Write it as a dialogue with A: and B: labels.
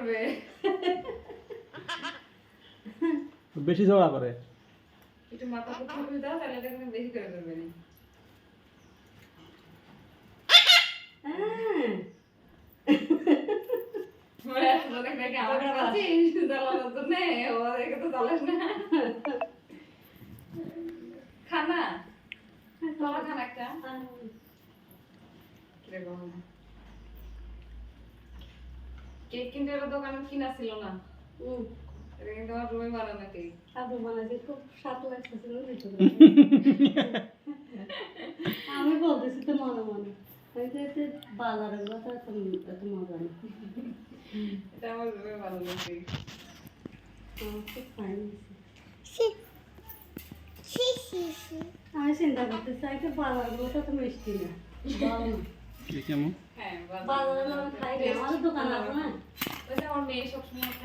A: করবে
B: বেশি ঝগড়া করে
A: একটু মাথা পুরো দাও তাহলে এটা কিন্তু বেশি করে করবে না মানে আসলে দেখে আমার কাছে জ্বালানোর জন্য ওদের তো জ্বালাস না খানা তোলা খানা একটা কেক কিন্তু এটা দোকানে কিনা ছিল না এটা কিন্তু আমার রুমে বানানো কেক
C: আবু বানাতে খুব স্বাদ লাগতেছিল আমি বলতেছি তো মনে মনে বাজারের কথা এত মজা নেই
A: এটা আমার রুমে বানানো কেক
C: খুব ফাইন আমি চিন্তা করতে চাই তো বাজারগুলো তো মিষ্টি না ভালো না
B: কেমন
A: হ্যাঁ
C: বাজারে খাই না আমাদের দোকান আছে না
A: ওই যে আমার মেয়ে সবসময়